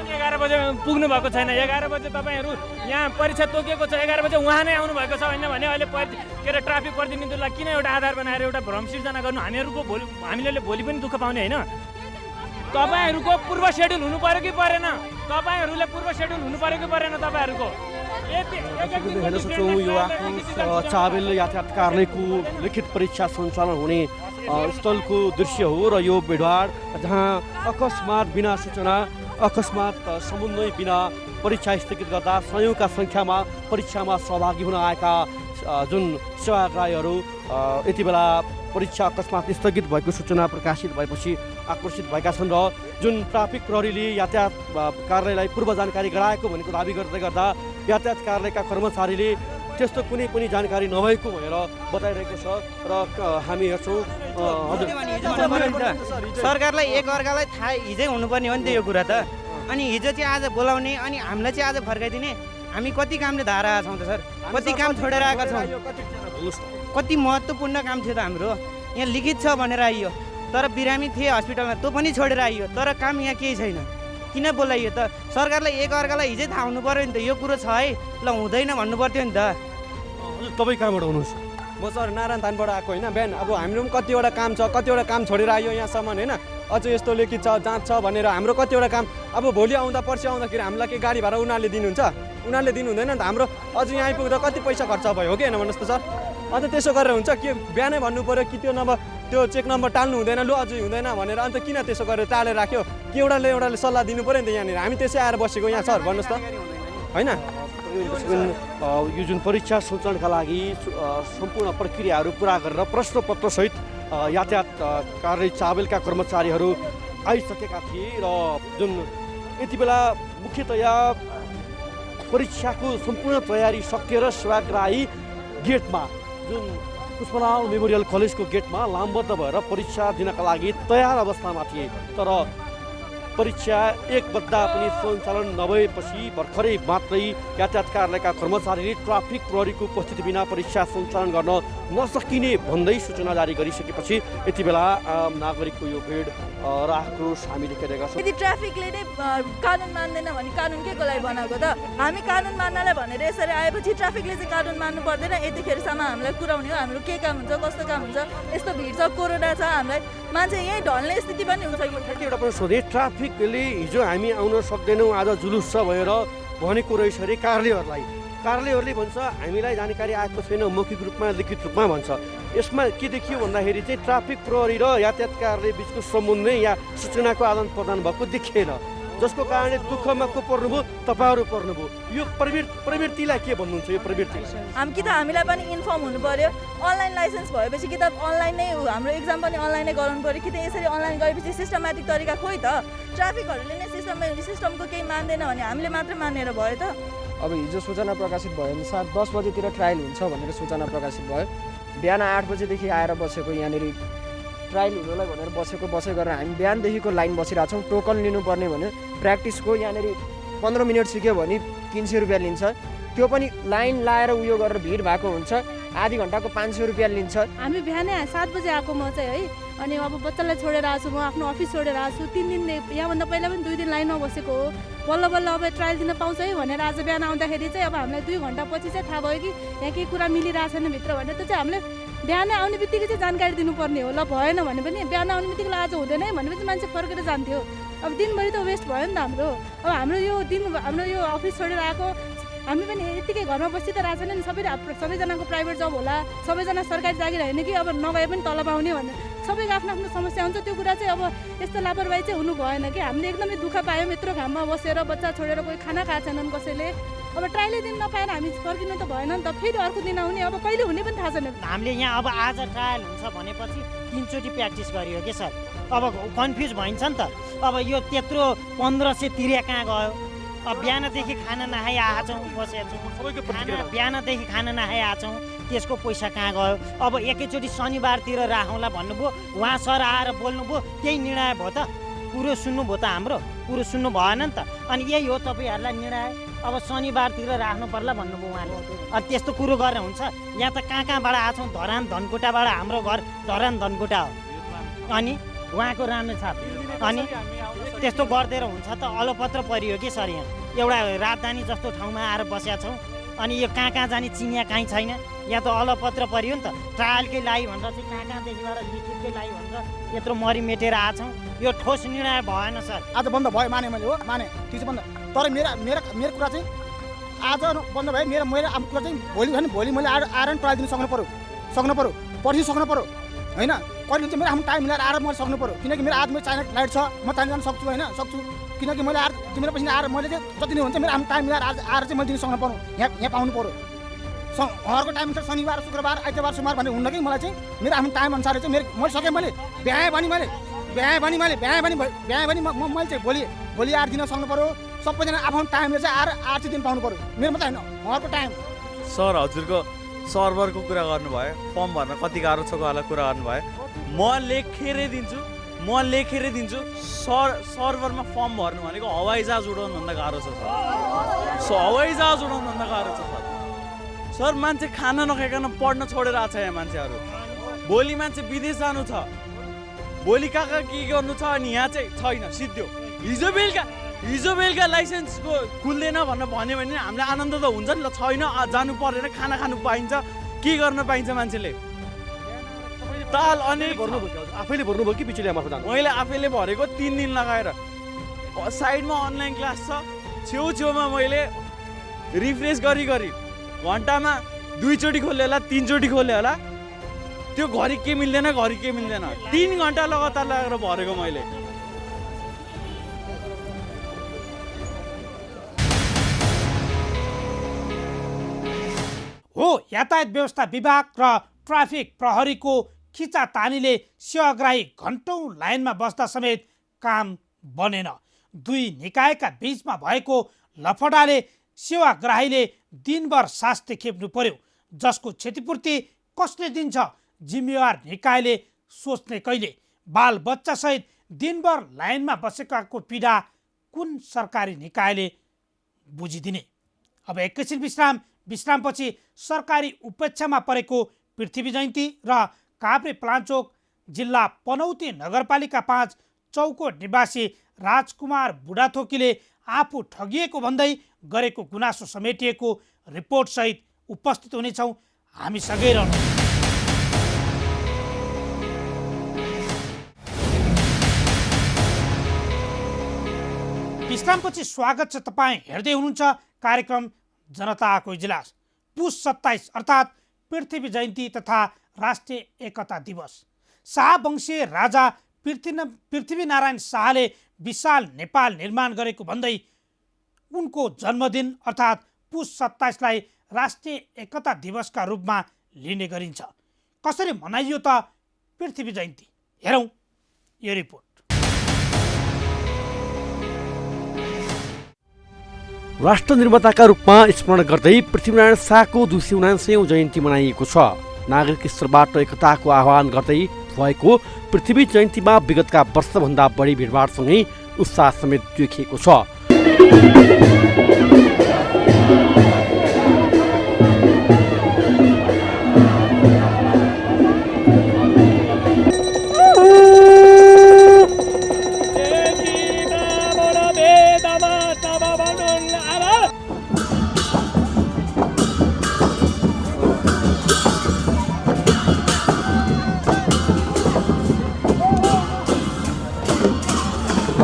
11 बजे पुग्नु भएको छैन। 11 बजे तपाईँहरू यहाँ परीक्षा तोकिएको छ, 11 बजे उहाँ नै आउनु भएको छ होइन भने अहिले के अरे ट्राफिक प्रतिनिधिलाई किन एउटा आधार बनाएर एउटा भ्रम सिर्जना गर्नु? हामीले भोलि पनि दुःख पाउने होइन। तपाईँहरूको पूर्व सेड्युल हुनु पर्यो कि परेन? तपाईँहरूले पूर्व सेड्युल हुनु पर्यो कि परेन? तपाईँहरूको हेर्न सक्छौँ यो आक्रोश चाबेल यातायात कार्यालयको लिखित परीक्षा सञ्चालन हुने स्थलको दृश्य हो र यो भिडभाड जहाँ अकस्मात बिना सूचना, अकस्मात समन्वय बिना परीक्षा स्थगित गर्दा सयौँका सङ्ख्यामा परीक्षामा सहभागी हुन आएका जुन सेवाग्राहीहरू यति बेला परीक्षा अकस्मात स्थगित भएको सूचना प्रकाशित भएपछि आक्रोशित भएका छन् र जुन ट्राफिक प्रहरीले यातायात कार्यालयलाई पूर्व जानकारी गराएको भनेको दाबी गर्दै गर्दा यातायात कार्यालयका कर्मचारीले त्यस्तो कुनै पनि जानकारी नभएको भनेर बताइरहेको छ र हामी हेर्छौँ। सरकारलाई एक अर्कालाई थाहा हिजै हुनुपर्ने हो नि त यो कुरा त। अनि हिजो चाहिँ आज बोलाउने अनि हामीलाई चाहिँ आज फर्काइदिने। हामी कति कामले धारा छौँ त सर, कति काम छोडेर आएका छौँ। कति महत्त्वपूर्ण काम थियो त हाम्रो। यहाँ लिखित छ भनेर आइयो, तर बिरामी थिए हस्पिटलमा, त्यो पनि छोडेर आइयो, तर काम यहाँ केही छैन। किन बोलाइयो त? सरकारलाई एक अर्कालाई हिजै थाहा हुनु पऱ्यो नि त। यो कुरो छ है, ल हुँदैन भन्नु पर्थ्यो नि त। तपाईँ कहाँबाट हुनुहुन्छ? म सर नारायण थानबाट आएको होइन। बिहान अब हाम्रो पनि कतिवटा काम छ, कतिवटा काम छोडेर आयो यहाँसम्म होइन। अझ यस्तो लिखित छ, जाँच छ भनेर हाम्रो कतिवटा काम अब भोलि आउँदा पर्सि आउँदाखेरि हामीलाई के गाडी भाडा उनीहरूले दिनुहुन्छ? उनीहरूले दिनु हुँदैन नि त। हाम्रो अझ यहाँ आइपुग्दा कति पैसा खर्च भयो हो कि होइन भन्नुहोस् त सर? अन्त त्यसो गरेर हुन्छ के? बिहानै भन्नु पऱ्यो कि त्यो चेक नम्बर टाल्नु हुँदैन, लु अझै हुँदैन भनेर। अन्त किन त्यसो गरेर टालेर राख्यो कि? एउटाले सल्लाह दिनु पऱ्यो नि त यहाँनिर। हामी त्यसै आएर बसेको यहाँ सर, भन्नुहोस् त होइन। यो जुन परीक्षा सञ्चालनका लागि सम्पूर्ण प्रक्रियाहरू पुरा गरेर प्रश्नपत्रसहित यातायात कार्यालय चाबेलका कर्मचारीहरू आइसकेका थिए र जुन यति बेला मुख्यतया परीक्षाको सम्पूर्ण तयारी सकिएर सेवाग्राही गेटमा जुन पुष्पलाल मेमोरियल कलेजको गेटमा लामबद्ध भएर परीक्षा दिनका लागि तयार अवस्थामा थिए। तर परीक्षा एक बद्दा पनि सञ्चालन नभएपछि भर्खरै मात्रै यातायात कार्यालयका कर्मचारीले ट्राफिक प्रहरीको उपस्थिति बिना परीक्षा सञ्चालन गर्न नसकिने भन्दै सूचना जारी गरिसकेपछि यति बेला नागरिकको यो भिड र आक्रोश हामी देखेका छौँ। यदि ट्राफिकले नै कानुन मान्दैन भने कानुन के को लागि बनाएको त? हामी कानुन मान्नलाई भनेर यसरी आएपछि ट्राफिकले चाहिँ कानुन मान्नु पर्दैन, यतिखेरसम्म हामीलाई कुराउने हो हाम्रो के काम हुन्छ, कस्तो काम हुन्छ, यस्तो भिड छ, कोरोना छ, हामीलाई मान्छे यहीँ ढल्ने स्थिति पनि हुन्छ कि। एउटा पनि सोधेँ, ट्राफिकले हिजो हामी आउन सक्दैनौँ आज जुलुस छ भनेर भनेको रहेछ अरे कार्यालयहरूले भन्छ हामीलाई जानकारी आएको छैन, मौखिक रूपमा लिखित रूपमा भन्छ। यसमा के देखियो भन्दाखेरि चाहिँ ट्राफिक प्रहरी र यातायात कार्यालय बिचको सम्बन्ध या सूचनाको आदान प्रदान भएको देखिएन, जसको कारणले दुःखमा को पर्नुभयो, तपाईँहरू पर्नुभयो। यो प्रवृत्तिलाई के भन्नुहुन्छ? यो प्रवृत्ति कि त हामीलाई पनि इन्फर्म हुनु पर्यो, अनलाइन लाइसेन्स भएपछि कि त अनलाइन नै हाम्रो एक्जाम पनि अनलाइनै गराउनु पर्यो कि त यसरी अनलाइन गरेपछि सिस्टमेटिक तरिका खोइ त? ट्राफिकहरूले नै सिस्टमको केही मान्दैन भने हामीले मात्रै मानेर भयो त? अब हिजो सूचना प्रकाशित भए अनुसार 10 बजेतिर ट्रायल हुन्छ भनेर सूचना प्रकाशित भयो। बिहान 8 बजेदेखि आएर बसेको यहाँनिर ट्रायल हुनलाई भनेर बसेको गरेर हामी बिहानदेखिको लाइन बसिरहेको छौँ। टोकन लिनुपर्ने भने प्र्याक्टिसको यहाँनिर 15 मिनट सिक्यो भने 300 रुपियाँ लिन्छ, त्यो पनि लाइन लाएर उयो गरेर भिड भएको हुन्छ, आधी घन्टाको 500 रुपियाँ लिन्छ। हामी बिहानै 7 बजे आएको म चाहिँ है, अनि अब बच्चालाई छोडेर आएको छु, म आफ्नो अफिस छोडेर आएको छु। 3 दिन यहाँभन्दा पहिला पनि 2 दिन लाइनमा बसेको हो, बल्ल बल्ल अब ट्रायल दिन पाउँछ है भनेर आज बिहान आउँदाखेरि चाहिँ अब हामीलाई 2 घन्टा पछि चाहिँ थाहा भयो कि यहाँ केही कुरा मिलिरहेको छैन भित्र भनेर। त्यो चाहिँ हामीले बिहानै आउने बित्तिकै चाहिँ जानकारी दिनुपर्ने हो। ल भएन भने पनि बिहान आउने बित्तिकै आज हुँदैन है भनेपछि मान्छे फर्केर जान्थ्यो। अब दिनभरि त वेस्ट भयो नि त हाम्रो। अब हाम्रो यो अफिस छोडेर आएको हामी पनि यतिकै घरमा बसी त रहेको छैन नि, सबैजनाको प्राइभेट जब होला, सबैजना सरकारी जागिर होइन कि अब नगए पनि तल पाउने भन्ने सबैको आफ्नो आफ्नो समस्या हुन्छ। त्यो कुरा चाहिँ अब यस्तो लापरवाही चाहिँ हुनु भएन कि। हामीले एकदमै दुःख पायौँ यत्रो घाममा बसेर, बच्चा छोडेर कोही खाना खाएको छैनन् कसैले। अब ट्रायलै दिन नपाएर हामी फर्किनु त भएन नि त, फेरि अर्को दिन आउने, अब कहिले हुने पनि थाहा छैन। हामीले यहाँ अब आज ट्रायल हुन्छ भनेपछि 3 चोटि प्र्याक्टिस गरियो कि सर, अब कन्फ्युज भइन्छ नि त। अब यो त्यत्रो 1500 तिरे कहाँ गयो? अब बिहानदेखि खाना नखाइ आएछौँ, बसेको छौँ, बिहानदेखि खाना नखाइ आएछौँ, त्यसको पैसा कहाँ गयो? अब एकैचोटि शनिबारतिर राखौँला भन्नुभयो, उहाँ सर आएर बोल्नुभयो, त्यही निर्णय भयो त? कुरो सुन्नुभयो त? हाम्रो कुरो सुन्नु भएन नि त। अनि यही हो तपाईँहरूलाई निर्णय, अब शनिबारतिर राख्नु पर्ला भन्नुभयो उहाँले। अनि त्यस्तो कुरो गरेर हुन्छ? यहाँ त कहाँबाट आएछौँ, धरान धनकुटाबाट, हाम्रो घर धरान धनकुटा हो, अनि उहाँको रामेछाप, अनि त्यस्तो गरिदिएर हुन्छ त? अलपत्र परियो कि सर, यहाँ एउटा राजधानी जस्तो ठाउँमा आएर बसेका छौँ, अनि यो कहाँ जाने चिनिया कहीँ छैन, यहाँ त अलपत्र परियो नि त। ट्रायलकै लागि भनेर चाहिँ कहाँदेखिबाट लिखितकै लागि भनेर यत्रो मरिमेटेर आएछौँ, यो ठोस निर्णय भएन सर। आज बन्द भयो, माने मैले हो, माने ठिक छ बन्द, तर मेरो कुरा चाहिँ आज बन्द भयो। मेरो आफ्नो कुरा चाहिँ भोलि मैले आएर ट्रायल दिन सक्नु पऱ्यो, पर्सि सक्नु पऱ्यो होइन। कहिले चाहिँ मेरो आफ्नो टाइम मिलाएर आएर मैले सक्नु पऱ्यो, किनकि मेरो आज मेरो चाइना लाइट छ, म चाइना जान सक्छु होइन, सक्छु, किनकि मैले आएर तिम्रो पछि आएर मैले चाहिँ जति नै हुन्छ मेरो आफ्नो टाइम मिलाएर आएर चाहिँ मैले दिन सक्नु पर्नु, यहाँ पाउनु पऱ्यो। उहाँहरूको टाइम छ शनिबार, शुक्रबार, आइतबार, सोमबार भन्ने हुन्न कि मलाई चाहिँ मेरो आफ्नो टाइम अनुसार चाहिँ मैले सकेँ। मैले बिहान भने मैले चाहिँ भोलि आएर दिन सक्नु पऱ्यो। सबैजना आफ्नो टाइमले चाहिँ आएर चाहिँ दिन पाउनु पऱ्यो, मेरो मात्रै होइन, उहाँहरूको टाइम। सर हजुरको सर्भरको कुरा गर्नुभयो, फर्म भर्न कति गाह्रो छ वाला कुरा गर्नुभयो। म लेखेरै दिन्छु। सर्भरमा फर्म भर्नु भनेको हवाईजहाज उडाउनुभन्दा गाह्रो छ सर, हवाईजहाज उडाउनुभन्दा गाह्रो छ सर। मान्छे खाना नखाइकन पढ्न छोडेर आएको छ यहाँ मान्छेहरू। भोलि मान्छे विदेश जानु छ, भोलि कहाँ के गर्नु छ, अनि यहाँ चाहिँ छैन सिद्धो। हिजो बेलुका लाइसेन्सको खुल्दैन भनेर भन्यो भने हामीलाई आनन्द त हुन्छ नि, ल छैन जानु परेन, खाना खानु पाइन्छ, के गर्न पाइन्छ मान्छेले। ताल अनि आफैले भर्नुभयो कि बिचुलिया मार्फत जानु? मैले आफैले भरेको 3 दिन लगाएर। साइडमा अनलाइन क्लास छ, छेउमा मैले रिफ्रेस गरी घन्टामा 2 चोटि खोल्यो होला, 3 चोटि खोल्यो होला, त्यो घरि के मिल्दैन 3 घन्टा लगातार लगाएर भरेको मैले। हो, यातायात व्यवस्था विभाग र ट्राफिक प्रहरीको खिचातानीले सेवाग्राही घन्टौँ लाइनमा बस्दा समेत काम बनेन। दुई निकायका बीचमा भएको लफडाले सेवाग्राहीले दिनभर शास्ति खेप्नु पर्यो, जसको क्षतिपूर्ति कसले दिन्छ? जिम्मेवार निकायले सोच्ने कहिले? बाल बच्चासहित दिनभर लाइनमा बसेकाको पीडा कुन सरकारी निकायले बुझिदिने? अब एकैछिन विश्रामपछि सरकारी उपेक्षामा परेको पृथ्वी जयन्ती र काभ्रे प्लान्चोक जिल्ला पनौती नगरपालिका 5 चौकोट निवासी राजकुमार बुढाथोकीले आफू ठगिएको भन्दै गरेको गुनासो समेटिएको रिपोर्टसहित उपस्थित हुनेछौँ। हामी सँगै रहनु। विश्रामपछि स्वागत छ। तपाईँ हेर्दै हुनुहुन्छ कार्यक्रम जनताको इजलास। पुस 27 अर्थात् पृथ्वी जयन्ती तथा राष्ट्रिय एकता दिवस। शाहवंशीय राजा पृथ्वीनारायण शाहले विशाल नेपाल निर्माण गरेको भन्दै उनको जन्मदिन अर्थात् पुस 27लाई राष्ट्रिय एकता दिवसका रूपमा लिने गरिन्छ। कसरी मनाइयो त पृथ्वी जयन्ती? हेरौँ यो रिपोर्ट। राष्ट्र निर्माताका रूपमा स्मरण गर्दै पृथ्वीनारायण शाहको 279औं जयन्ती मनाइएको छ। नागरिक स्तरबाट एकताको आह्वान गर्दै भएको पृथ्वी जयन्तीमा विगतका वर्षभन्दा बढी भिडभाडसँगै उत्साह समेत देखिएको छ।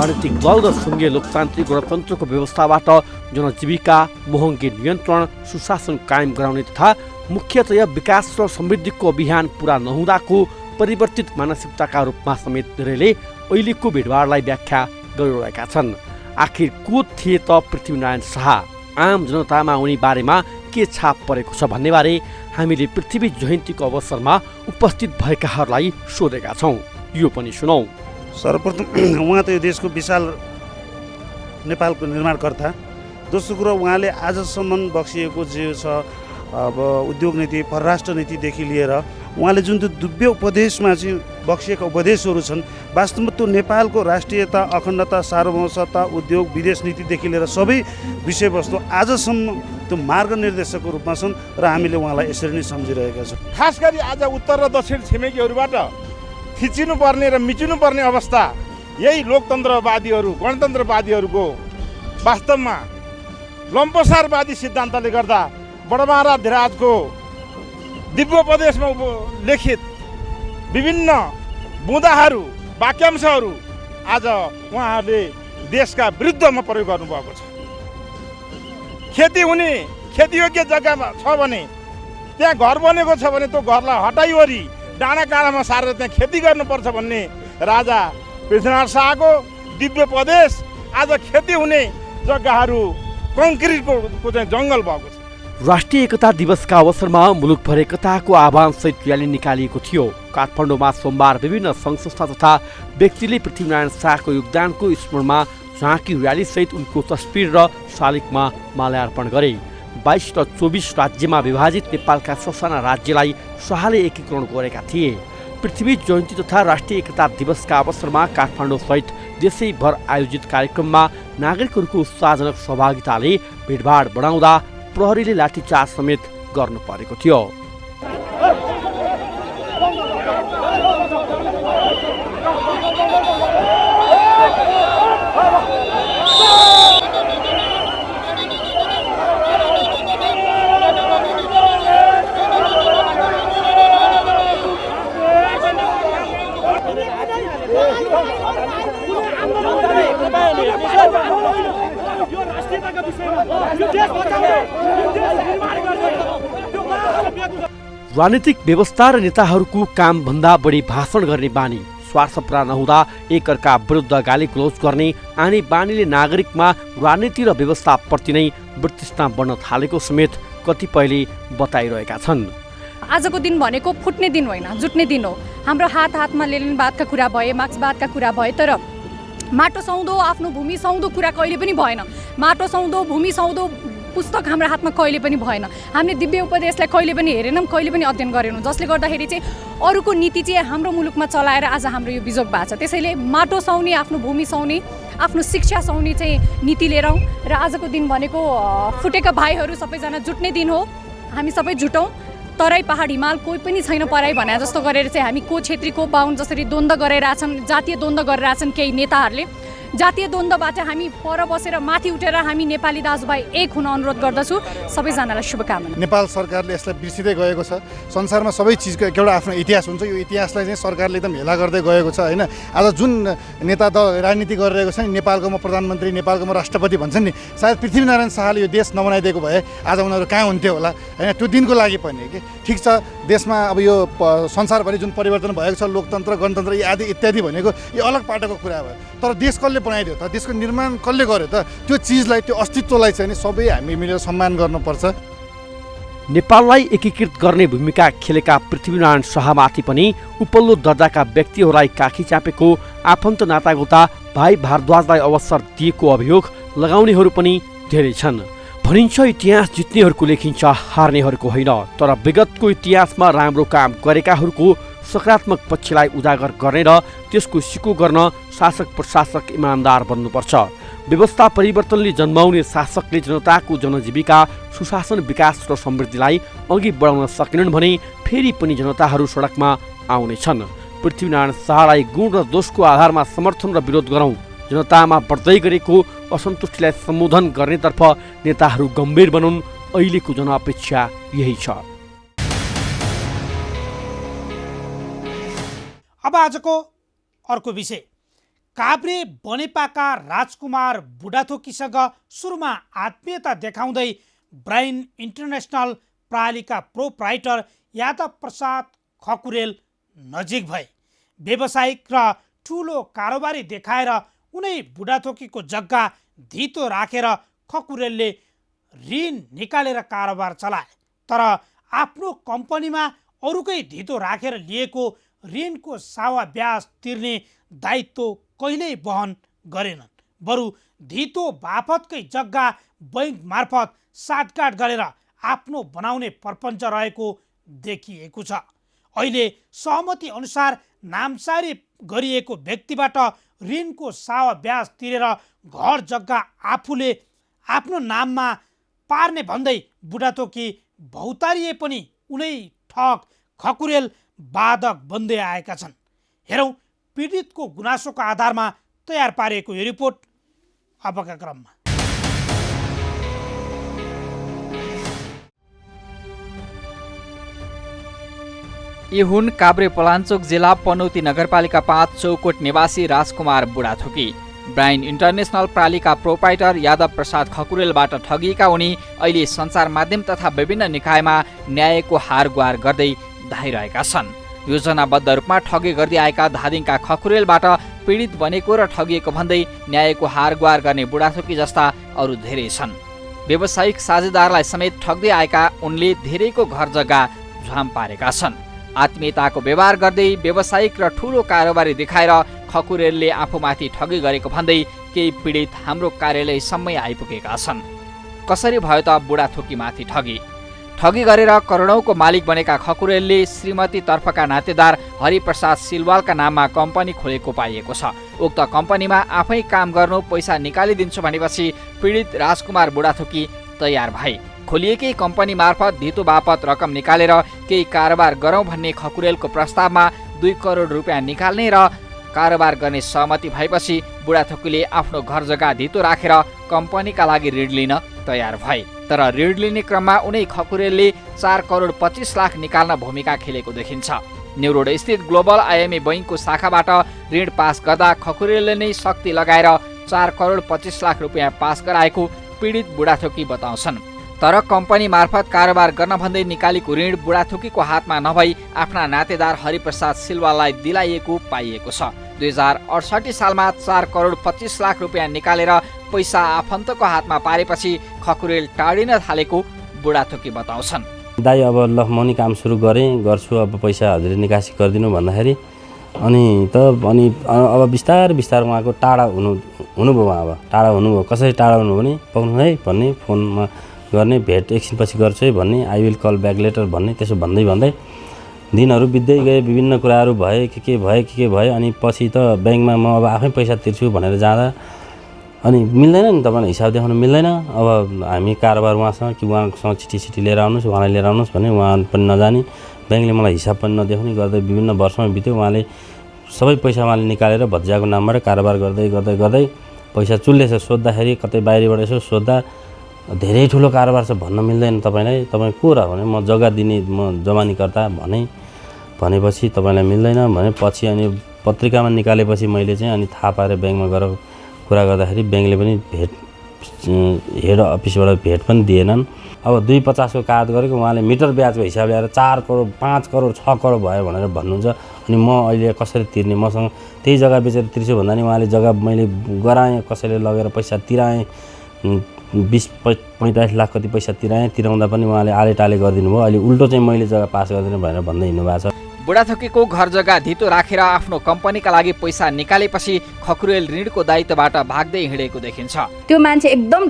राजनीतिक दल र सङ्घीय लोकतान्त्रिक गणतन्त्रको व्यवस्थाबाट जनजीविका, महँगी नियन्त्रण, सुशासन कायम गराउने तथा मुख्यतया विकास र समृद्धिको अभियान पूरा नहुँदाको परिवर्तित मानसिकताका रूपमा समेत धेरैले अहिलेको भिडभाडलाई व्याख्या गरिरहेका छन्। आखिर को थिए त पृथ्वीनारायण शाह? आम जनतामा उनी बारेमा के छाप परेको छ भन्नेबारे हामीले पृथ्वी जयन्तीको अवसरमा उपस्थित भएकाहरूलाई सोधेका छौँ। यो पनि सुनौँ। सर्वप्रथम उहाँ त यो देशको विशाल नेपालको निर्माणकर्ता। दोस्रो कुरो, उहाँले आजसम्म बक्सिएको जे छ अब उद्योग नीति, परराष्ट्र नीतिदेखि लिएर उहाँले जुन त्यो दिव्य उपदेशमा चाहिँ बक्सिएका उपदेशहरू छन्, वास्तवमा त्यो नेपालको राष्ट्रियता, अखण्डता, सार्वभौमता, उद्योग, विदेश नीतिदेखि लिएर सबै विषयवस्तु आजसम्म त्यो मार्गनिर्देशकको रूपमा छन् र हामीले उहाँलाई यसरी नै सम्झिरहेका छौँ। खास गरी आज उत्तर र दक्षिण छिमेकीहरूबाट थिचिनुपर्ने र मिचिनुपर्ने अवस्था यही लोकतन्त्रवादीहरू, गणतन्त्रवादीहरूको वास्तवमा लम्पसारवादी सिद्धान्तले गर्दा बडमहाराजको दिव्योपदेशमा लेखित विभिन्न बुँदाहरू, वाक्यांशहरू आज उहाँहरूले देशका विरुद्धमा प्रयोग गर्नुभएको छ। खेती हुने, खेतीयोग्य जग्गामा छ भने त्यहाँ घर बनेको छ भने त्यो घरलाई हटाइवरी डाँडा काँडामा सारेर त्यहाँ खेती गर्नुपर्छ भन्ने राजा पृथ्वीनारायण शाहको दिव्योपदेश आज खेती हुने जग्गाहरू कङ्क्रिटको चाहिँ जङ्गल भएको छ। राष्ट्रिय एकता दिवसका अवसरमा मुलुकभर एकताको आह्वानसहित र्याली निकालिएको थियो। काठमाडौँमा सोमबार विभिन्न सङ्घ संस्था तथा व्यक्तिले पृथ्वीनारायण शाहको योगदानको स्मरणमा झाँकी र्यालीसहित उनको तस्बिर र शालिगमा माल्यार्पण गरे। 22 र 24 राज्यमा विभाजित नेपालका ससाना राज्यलाई शाहले एकीकरण गरेका थिए। पृथ्वी जयन्ती तथा राष्ट्रिय एकता दिवसका अवसरमा काठमाडौँसहित देशैभर आयोजित कार्यक्रममा नागरिकहरूको उत्साहजनक सहभागिताले भिडभाड बढाउँदा प्रहरीले लाठीचार्ज समेत गर्नु परेको थियो। राजनीतिक व्यवस्था र नेताहरूको कामभन्दा बढी भाषण गर्ने बानी, स्वार्थ पुरा नहुँदा एकअर्का विरुद्ध गाली गलौज गर्ने आनी बानीले नागरिकमा राजनीति र व्यवस्थाप्रति नै वितृष्णा बढ्न थालेको समेत कतिपयले बताइरहेका छन्। आजको दिन भनेको फुट्ने दिन होइन, जुट्ने दिन हो। हाम्रो हातमा लेनिनवादका कुरा भए, मार्क्सवादका कुरा भए, तर माटो सुहाउँदो, आफ्नो भूमि सुहाउँदो कुरा कहिले पनि भएन। माटो सुहाउँदो, भूमि सुहाउँदो पुस्तक हाम्रो हातमा कहिले पनि भएन। हामीले दिव्य उपदेशलाई कहिले पनि हेरेनौँ, कहिले पनि अध्ययन गरेनौँ, जसले गर्दाखेरि चाहिँ अरूको नीति चाहिँ हाम्रो मुलुकमा चलाएर आज हाम्रो यो बिजोग भएको छ। त्यसैले माटो सुहाउने, आफ्नो भूमि सुहाउने, आफ्नो शिक्षा सुहाउने चाहिँ नीति लिएर र आजको दिन भनेको फुटेका भाइहरू सबैजना जुट्ने दिन हो। हामी सबै जुटौँ। तराई पहाड हिमाल कोही पनि छैन पराई भने जस्तो गरेर चाहिँ हामी को क्षेत्री को बाहुन जसरी द्वन्द्व गरिरहेछन्, जातीय द्वन्द्व गरिरहेछन् केही नेताहरूले, जातीय द्वन्द्वबाट हामी पर बसेर माथि उठेर हामी नेपाली दाजुभाइ एक हुन अनुरोध गर्दछु। सबैजनालाई शुभकामना। नेपाल सरकारले यसलाई बिर्सिँदै गएको छ। संसारमा सबै चिजको एउटा आफ्नो इतिहास हुन्छ, यो इतिहासलाई चाहिँ सरकारले एकदम हेला गर्दै गएको छ होइन। आज जुन नेता राजनीति गरिरहेको छ नि, नेपालको म प्रधानमन्त्री, नेपालको म राष्ट्रपति भन्छन् नि, सायद पृथ्वीनारायण शाहले यो देश नबनाइदिएको भए आज उनीहरू कहाँ हुन्थ्यो होला होइन। त्यो दिनको लागि पनि कि ठिक छ, देशमा अब यो संसारभरि जुन परिवर्तन भएको छ, लोकतन्त्र गणतन्त्र आदि इत्यादि भनेको यो अलग पाटोको कुरा भयो। तर देश कसले बनाइदियो त, देशको निर्माण कसले गर्यो त, त्यो चिजलाई, त्यो अस्तित्वलाई चाहिँ सबै हामी मिलेर सम्मान गर्नुपर्छ। नेपाललाई एकीकृत गर्ने भूमिका खेलेका पृथ्वीनारायण शाहमाथि पनि उपल्लो दर्जाका व्यक्तिहरूलाई काखी चापेको आफन्त नातागोता भाइ भारद्वाजलाई अवसर दिएको अभियोग लगाउनेहरू पनि धेरै छन्। भनिन्छ इतिहास जित्नेहरूको लेखिन्छ, हार्नेहरूको होइन। तर विगतको इतिहासमा राम्रो काम गरेकाहरूको सकारात्मक पक्षलाई उजागर गर्ने र त्यसको सिको गर्न शासक प्रशासक इमान्दार बन्नुपर्छ। व्यवस्था परिवर्तनले जन्माउने शासकले जनताको जनजीविका, सुशासन, विकास र समृद्धिलाई अघि बढाउन सकेनन् भने फेरि पनि जनताहरू सडकमा आउनेछन्। पृथ्वीनारायण शाहलाई गुण र दोषको आधारमा समर्थन र विरोध गरौँ। जनतामा बढ्दै गरेको असन्तुष्टिलाई सम्बोधन गर्नेतर्फ नेताहरू गम्भीर बनुन्। अहिलेको जनअपेक्षा यही छ। अब आजको अर्को विषय, काभ्रे बनेपाका राजकुमार बुढाथोकीसँग सुरुमा आत्मीयता देखाउँदै ब्राइन इन्टरनेसनल प्रालिका प्रोप्राइटर यादव प्रसाद खकुरेल नजिक भए। व्यावसायिक र ठुलो कारोबारी देखाएर उनै बुढाथोकीको जग्गा धितो राखेर खकुरेलले ऋण निकालेर कारोबार चलाए। तर आफ्नो कम्पनीमा अरूकै धितो राखेर लिएको ऋणको सावा ब्याज तिर्ने दायित्व कहिल्यै वहन गरेनन्। बरु धितो बापतकै जग्गा बैङ्क मार्फत साटगाट गरेर आफ्नो बनाउने प्रपञ्च रहेको देखिएको छ। अहिले सहमति अनुसार नामसारी गरिएको व्यक्तिबाट ऋणको सावा ब्याज तिरेर घर जग्गा आफूले आफ्नो नाममा पार्ने भन्दै बुढाथोकी भौतारिए पनि उनै ठग खकुरेल बाधक बन्दै आएका छन्। हेरौँ पीडितको गुनासोको आधारमा तयार पारिएको यो रिपोर्ट अबका क्रममा। यी हुन् काभ्रे पलाञ्चोक जिल्ला पनौती नगरपालिका 5 चौकोट निवासी राजकुमार बुढाथोकी। ब्राइन इन्टरनेसनल प्रालिका प्रोप्राइटर यादव प्रसाद खकुरेलबाट ठगिएका उनी अहिले सञ्चार माध्यम तथा विभिन्न निकायमा न्यायको हार गुहार गर्दै धाइरहेका छन्। योजनाबद्ध रूपमा ठगी गर्दै आएका धादिङका खकुरेलबाट पीडित बनेको र ठगिएको भन्दै न्यायको हार गुहार गर्ने बुढाथोकी जस्ता अरू धेरै छन्। व्यावसायिक साझेदारलाई समेत ठग्दै आएका उनले धेरैको घर जग्गा झ्वाम पारेका छन्। आत्मीयताको व्यवहार गर्दै व्यावसायिक र ठुलो कारोबारी देखाएर खकुरेलले आफूमाथि ठगी गरेको भन्दै केही पीडित हाम्रो कार्यालयसम्मै आइपुगेका छन्। कसरी भयो त बुढाथोकीमाथि ठगी? ठगी गरेर करोडौँको मालिक बनेका खकुरेलले श्रीमती तर्फका नातेदार हरिप्रसाद सिलवालका नाममा कम्पनी खोलेको पाइएको छ। उक्त कम्पनीमा आफै काम गर्नु, पैसा निकालिदिन्छु भनेपछि पीडित राजकुमार बुढाथोकी तयार भए। खोलिएकै कम्पनी मार्फत धितो बापत रकम निकालेर केही कारोबार गरौँ भन्ने खकुरेलको प्रस्तावमा 2 करोड रुपियाँ निकाल्ने र कारोबार गर्ने सहमति भएपछि बुढाथोकीले आफ्नो घर जग्गा धितो राखेर कम्पनीका लागि ऋण लिन तयार भए। तर ऋण लिने क्रममा उनै खकुरेलले 4 करोड 25 लाख निकाल्न भूमिका खेलेको देखिन्छ। न्युरोड स्थित ग्लोबल आइएमए बैङ्कको शाखाबाट ऋण पास गर्दा खकुरेलले नै शक्ति लगाएर 4 करोड 25 लाख रुपियाँ पास गराएको पीडित बुढाथोकी बताउँछन्। तर कम्पनी मार्फत कारोबार गर्न भन्दै निकालेको ऋण बुढाथोकीको हातमा नभई आफ्ना नातेदार हरिप्रसाद सिलवाललाई दिलाइएको पाइएको छ। 2068 सालमा 4 करोड 25 लाख रुपियाँ निकालेर पैसा आफन्तको हातमा पारेपछि खकुरेल टाढिन थालेको बुढाथोकी बताउँछन्। दाइ अब ल म नि काम सुरु गर्छु, अब पैसा हजुरले निकासी गरिदिनु भन्दाखेरि अनि अब बिस्तार उहाँको टाढा हुनुभयो। अब टाढा हुनुभयो। कसरी टाढा हुनु भने पाउनु है भन्ने फोनमा गर्ने, भेट एकछिनपछि गर्छु है भन्ने, I will call back later भन्ने, त्यसो भन्दै भन्दै दिनहरू बित्दै गए, विभिन्न कुराहरू भए, के भयो। अनि पछि त ब्याङ्कमा म अब आफै पैसा तिर्छु भनेर जाँदा अनि मिल्दैन नि, तपाईँलाई हिसाब देखाउन मिल्दैन। अब हामी कारोबार उहाँसँग कि उहाँसँग चिठी लिएर आउनुहोस्, उहाँलाई लिएर आउनुहोस् भने उहाँ पनि नजाने, ब्याङ्कले मलाई हिसाब पनि नदेखाउने गर्दै विभिन्न वर्षमा बित्यो। उहाँले सबै पैसा उहाँले निकालेर भतिजाको नामबाट कारोबार गर्दै पैसा चुल्लेछ। सोद्धाखेरि कतै बाहिरबाट यसो सोद्धा धेरै ठुलो कारोबार छ भन्न मिल्दैन तपाईँलाई, तपाईँ को र भने म जग्गा दिने म जमानीकर्ता भनेपछि तपाईँलाई मिल्दैन भने पछि अनि पत्रिकामा निकालेपछि मैले चाहिँ अनि थाहा पाएर ब्याङ्कमा गएर कुरा गर्दाखेरि ब्याङ्कले पनि हेड अफिसबाट भेट पनि दिएनन्। अब 250 को कागज गरेको उहाँले मिटर ब्याजको हिसाब ल्याएर 4 करोड 5 करोड 6 करोड भयो भनेर भन्नुहुन्छ। अनि म अहिले कसरी तिर्ने, मसँग त्यही जग्गा बेचेर तिर्छु भन्दा नि उहाँले जग्गा मैले गराएँ, कसैले लगेर पैसा तिराएँ, 20-45 लाख कति पैसा तिराउँदा पनि उहाँले आलेटाले गरिदिनु भयो। अहिले उल्टो चाहिँ मैले जग्गा पास गरिदिनु भनेर भन्दै हिँड्नुभएको छ। बुढाथोकीको घर जग्गा धितो राखेर आफ्नो कम्पनीका लागि पैसा निकालेपछि खकुरेल ऋणको दायित्वबाट भाग्दै हिँडेको देखिन्छ। त्यो मान्छे एकदम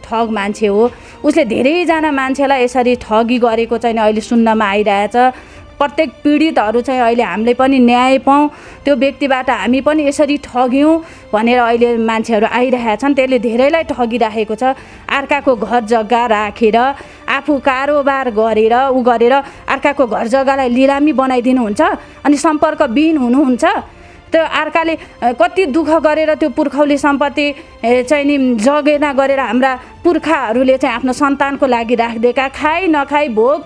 ठग मान्छे हो। उसले धेरैजना मान्छेलाई यसरी ठगी गरेको चाहिँ अहिले सुन्नमा आइरहेछ। प्रत्येक पीडितहरू चाहिँ अहिले हामीले पनि न्याय पाऊँ, त्यो व्यक्तिबाट हामी पनि यसरी ठग्यौँ भनेर अहिले मान्छेहरू आइरहेछन्। त्यसले धेरैलाई ठगिराखेको छ। अर्काको घर जग्गा राखेर आफू कारोबार गरेर अर्काको घर जग्गालाई लिलामी बनाइदिनुहुन्छ अनि सम्पर्कविहीन हुनुहुन्छ। त्यो अर्काले कति दुःख गरेर त्यो पुर्खौली सम्पत्ति चाहिँ नि जगेना गरेर हाम्रा पुर्खाहरूले चाहिँ आफ्नो सन्तानको लागि राखिदिएका खाइ नखाई भोग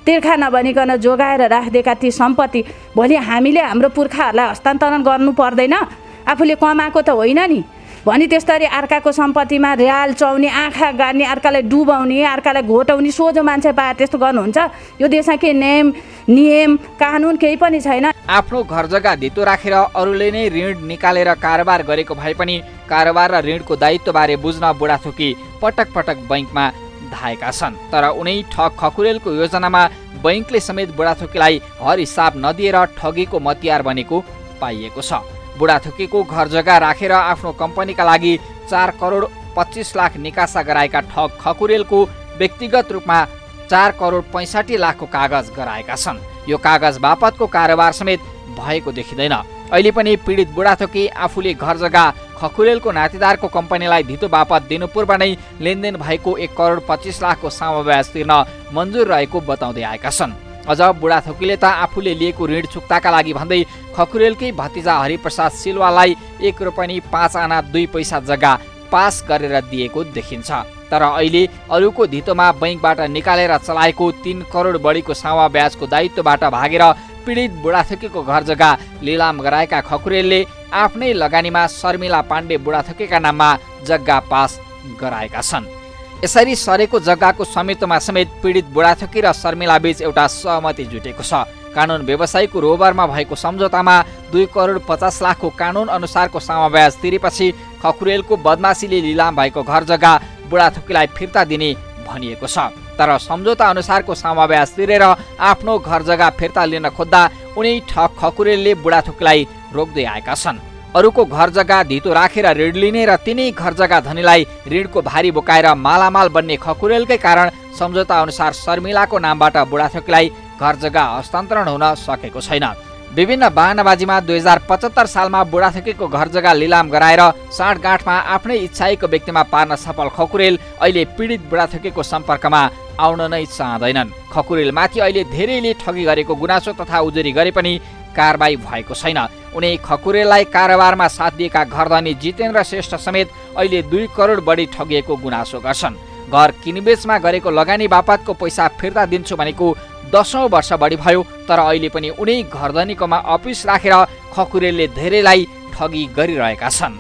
तिर्खा नबनिकन जोगाएर राखिदिएका ती सम्पत्ति भोलि हामीले हाम्रो पुर्खाहरूलाई हस्तान्तरण गर्नु पर्दैन? आफूले कमाएको त होइन नि। भनी त्यसरी अर्काको सम्पत्तिमा र्याल चाउने, आँखा गाड्ने, अर्कालाई डुबाउने, अर्कालाई घोटाउने सोझो मान्छे पाए त्यस्तो गर्नुहुन्छ? यो देशमा के नियम कानुन केही पनि छैन। आफ्नो घर जग्गा धितो राखेर अरूले नै ऋण निकालेर कारोबार गरेको भए पनि कारोबार र ऋणको दायित्वबारे बुझ्न बुढाथोकी पटक पटक बैङ्कमा धाएका छन्। तर उनै ठग खकुरेलको योजनामा बैङ्कले समेत बुढाथोकीलाई हर हिसाब नदिएर ठगीको मतियार बनेको पाइएको छ। बुढाथोकीको घर जग्गा राखेर आफ्नो कम्पनीका लागि 4 करोड 25 लाख निकासा गराएका ठग खकुरेलको व्यक्तिगत रूपमा 4 करोड 65 लाखको कागज गराएका छन्। यो कागज बापतको कारोबार समेत भएको देखिँदैन। अहिले पनि पीडित बुढाथोकी आफूले घर जग्गा खकुरेलको नातेदारको कम्पनीलाई धितो बापत दिनु पूर्व नै लेनदेन भएको 1 करोड 25 लाखको सामा ब्याज तिर्न मन्जुर रहेको बताउँदै आएका छन्। अझ बुढाथोकीले त आफूले लिएको ऋण चुक्ताका लागि भन्दै खकुरेलकै भतिजा हरिप्रसाद सिलवालाई 1 रुपैयाँ 5 आना 2 पैसा जग्गा पास गरेर दिएको देखिन्छ। तर अहिले अरूको धितोमा बैङ्कबाट निकालेर चलाएको 3 करोड बढीको सामा ब्याजको दायित्वबाट भागेर पीडित बुढाथोकीको घर जग्गा लिलाम गराएका खकुरेलले आफ्नै लगानीमा शर्मिला पाण्डे बुढाथोकीका नाममा जग्गा पास गराएका छन्। यसरी सरेको जग्गाको स्वामित्वमा समेत पीडित बुढाथोकी र शर्मिला बीच एउटा सहमति जुटेको छ। कानुन व्यवसायीको रोबरमा भएको सम्झौतामा 2 करोड 50 लाखको कानुन अनुसारको सामा ब्याज तिरेपछि खकुरेलको बदमासीले लिलाम भएको घर जग्गा बुढाथोकीलाई फिर्ता दिने भनिएको छ। तर सम्झौता अनुसारको सामा ब्याज तिरेर आफ्नो घर जग्गा फिर्ता लिन खोज्दा उनी ठग खकुरेलले बुढाथोकीलाई रोक्दै आएका छन्। अरूको घर जग्गा धितो राखेर ऋण लिने र तिनै घर जग्गा धनीलाई ऋणको भारी बोकाएर मालामाल बन्ने खकुरेलकै कारण सम्झौता अनुसार शर्मिलाको नामबाट बुढाथोकीलाई घर जग्गा हस्तान्तरण हुन सकेको छैन। विभिन्न बहानाबाजीमा 2075 सालमा बुढाथोकीको घर जग्गा लिलाम गराएर साँठगाँठमा आफ्नै इच्छाएको व्यक्तिमा पार्न सफल खकुरेल अहिले पीडित बुढाथोकीको सम्पर्कमा आउन नै चाहँदैनन्। खकुरेलमाथि अहिले धेरैले ठगी गरेको गुनासो तथा उजुरी गरे पनि कारबाही भएको छैन। उनी खकुरेललाई कारोबारमा साथ दिएका घरधनी जितेन्द्र श्रेष्ठ समेत अहिले 2 करोड बढी ठगिएको गुनासो गर्छन्। घर किनबेचमा गरेको लगानी बापतको पैसा फिर्ता दिन्छु भनेको 10औं वर्ष बढी भयो, तर अहिले पनि उनी घरधनीकोमा अफिस राखेर खकुरेलले धेरैलाई ठगी गरिरहेका छन्।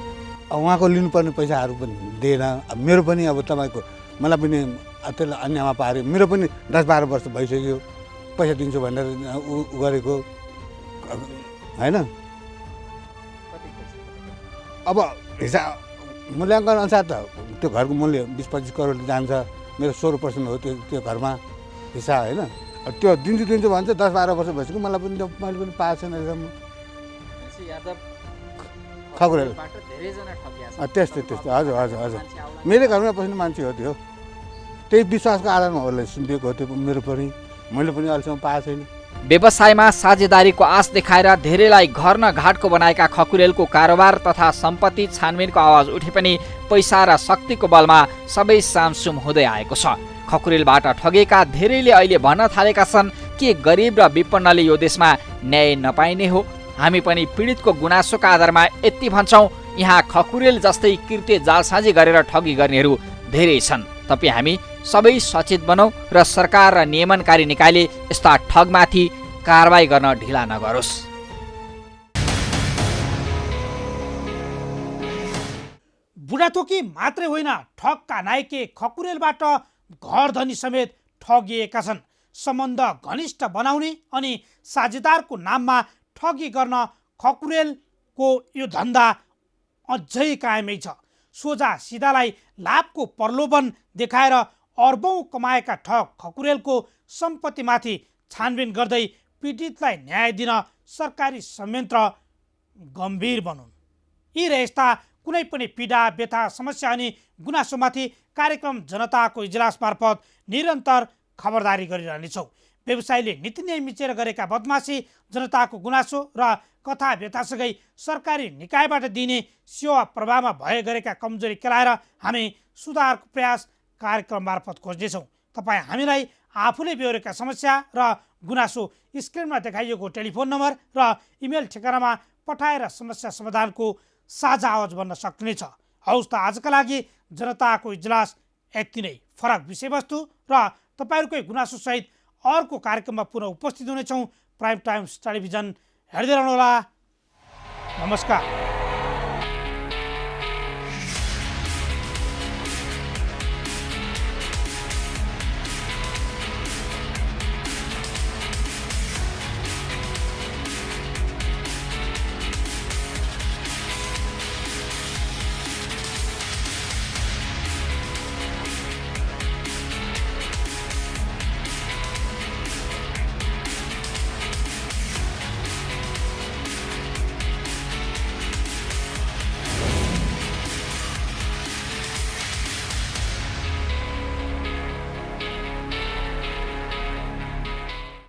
उहाँको लिनुपर्ने पैसाहरू पनि दिएन। मेरो पनि अब तपाईँको मलाई पनि त्यसलाई अन्यमा पार्यो। मेरो पनि 10-12 वर्ष भइसक्यो पैसा दिन्छु भनेर गरेको होइन। अब हिसाब मूल्याङ्कन अनुसार त त्यो घरको मूल्य 20-25 करोड जान्छ। मेरो 16% हो त्यो घरमा हिसाब होइन। त्यो दिन्छु भन्छ 10-12 वर्ष भइसक्यो मैले पनि पाएको छैन अहिलेसम्म। खकुरेल त्यस्तै हजुर। मेरो घरमा बस्ने मान्छे हो त्यो। त्यही विश्वासको आधारमा उसलाई सुम्पिएको हो। त्यो मेरो पनि मैले पनि अहिलेसम्म पाएको छैन। व्यवसायमा साझेदारीको आश देखाएर धेरैलाई घर न घाटको बनाएका खकुरेलको कारोबार तथा सम्पत्ति छानबिनको आवाज उठे पनि पैसा र शक्तिको बलमा सबै सामसुम हुँदै आएको छ। खकुरेलबाट ठगेका धेरैले अहिले भन्न थालेका छन् के गरिब र विपन्नले यो देशमा न्याय नपाइने हो? हामी पनि पीडितको गुनासोका आधारमा यति भन्छौँ, यहाँ खकुरेल जस्तै कृत्य जालसाजी गरेर ठगी गर्नेहरू धेरै छन्। तपाईँ हामी सबै सचेत बनौँ र सरकार र नियमनकारी निकायले यस्ता ठगमाथि कारबाही गर्न ढिला नगरोस्। बुढाथोकी मात्रै होइन, ठगका नायके खकुरेलबाट घर धनी समेत ठगिएका छन्। सम्बन्ध घनिष्ठ बनाउने अनि साझेदारको नाममा ठगी गर्न खकुरेलको यो धन्दा अझै कायमै छ। सोझा सिधालाई लाभको प्रलोभन देखाएर अर्बौं कमाएका ठग खकुरेलको सम्पत्तिमाथि छानबिन गर्दै पीडितलाई न्याय दिन सरकारी संयन्त्र गम्भीर बनुन्। यी र यस्ता कुनै पनि पीडा, व्यथा, समस्या अनि गुनासोमाथि कार्यक्रम जनताको इजलास मार्फत निरन्तर खबरदारी गरिरहनेछौँ। व्यवसायीले नीति नियम मिचेर गरेका बदमासी, जनताको गुनासो र कथा व्यथासँगै सरकारी निकायबाट दिने सेवा प्रवाहमा भए गरेका कमजोरी केलाएर हामी सुधारको प्रयास कार्यक्रम मार्फत खोज्नेछौँ। तपाईँ हामीलाई आफूले बेहोरेका समस्या र गुनासो स्क्रिनमा देखाइएको टेलिफोन नम्बर र इमेल ठेगानामा पठाएर समस्या समाधानको साझा आवाज बन्न सक्नुहुनेछ। हौस् त आजका लागि जनताको इजलास यति नै। फरक विषयवस्तु र तपाईँहरूकै गुनासोसहित अर्को कार्यक्रममा पुनः उपस्थित हुनेछौँ। प्राइम टाइम्स टेलिभिजन हेर्दै रहनुहोला। नमस्कार।